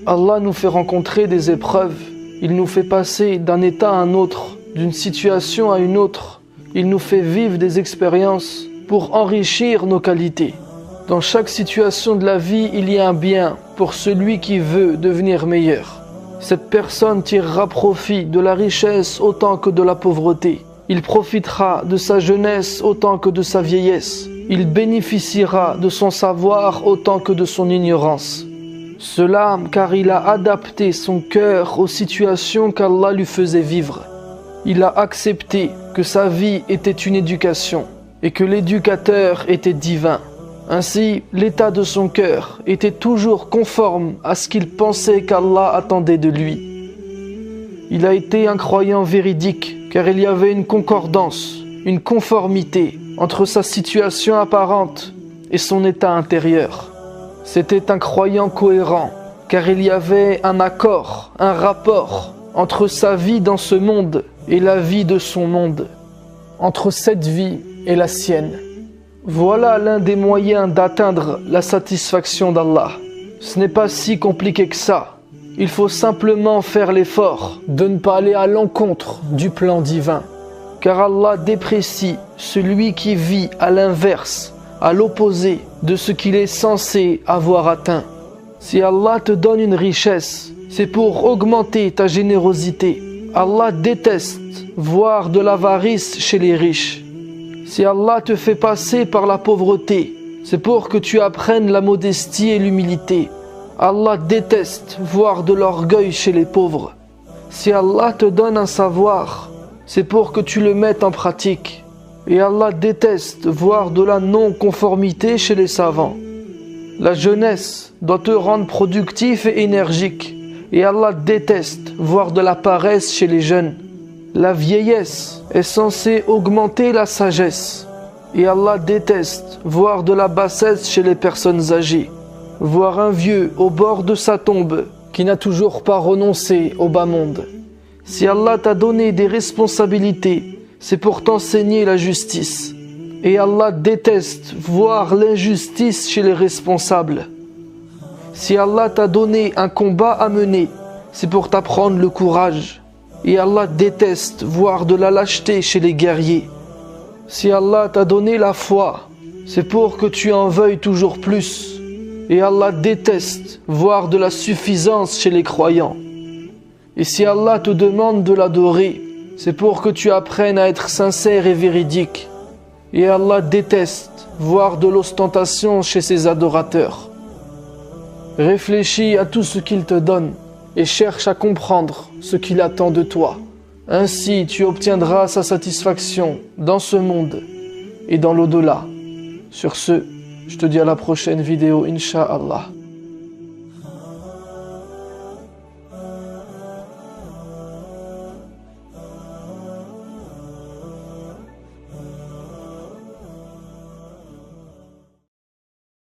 Allah nous fait rencontrer des épreuves. Il nous fait passer d'un état à un autre, d'une situation à une autre. Il nous fait vivre des expériences pour enrichir nos qualités. Dans chaque situation de la vie, il y a un bien pour celui qui veut devenir meilleur. Cette personne tirera profit de la richesse autant que de la pauvreté. Il profitera de sa jeunesse autant que de sa vieillesse. Il bénéficiera de son savoir autant que de son ignorance. Cela car il a adapté son cœur aux situations qu'Allah lui faisait vivre. Il a accepté que sa vie était une éducation et que l'éducateur était divin. Ainsi, l'état de son cœur était toujours conforme à ce qu'il pensait qu'Allah attendait de lui. Il a été un croyant véridique car il y avait une concordance, une conformité entre sa situation apparente et son état intérieur. C'était un croyant cohérent car il y avait un accord, un rapport entre sa vie dans ce monde et la vie de son monde, entre cette vie et la sienne. Voilà l'un des moyens d'atteindre la satisfaction d'Allah. Ce n'est pas si compliqué que ça. Il faut simplement faire l'effort de ne pas aller à l'encontre du plan divin. Car Allah déprécie celui qui vit à l'inverse, à l'opposé de ce qu'il est censé avoir atteint. Si Allah te donne une richesse, c'est pour augmenter ta générosité. Allah déteste voir de l'avarice chez les riches. Si Allah te fait passer par la pauvreté, c'est pour que tu apprennes la modestie et l'humilité. Allah déteste voir de l'orgueil chez les pauvres. Si Allah te donne un savoir, c'est pour que tu le mettes en pratique. Et Allah déteste voir de la non-conformité chez les savants. La jeunesse doit te rendre productif et énergique. Et Allah déteste voir de la paresse chez les jeunes. La vieillesse est censée augmenter la sagesse. Et Allah déteste voir de la bassesse chez les personnes âgées. Voir un vieux au bord de sa tombe qui n'a toujours pas renoncé au bas monde. Si Allah t'a donné des responsabilités, c'est pour t'enseigner la justice. Et Allah déteste voir l'injustice chez les responsables. Si Allah t'a donné un combat à mener, c'est pour t'apprendre le courage. Et Allah déteste voir de la lâcheté chez les guerriers. Si Allah t'a donné la foi, c'est pour que tu en veuilles toujours plus. Et Allah déteste voir de la suffisance chez les croyants. Et si Allah te demande de l'adorer, c'est pour que tu apprennes à être sincère et véridique. Et Allah déteste voir de l'ostentation chez ses adorateurs. Réfléchis à tout ce qu'il te donne et cherche à comprendre ce qu'il attend de toi. Ainsi, tu obtiendras sa satisfaction dans ce monde et dans l'au-delà. Sur ce, je te dis à la prochaine vidéo, Inch'Allah.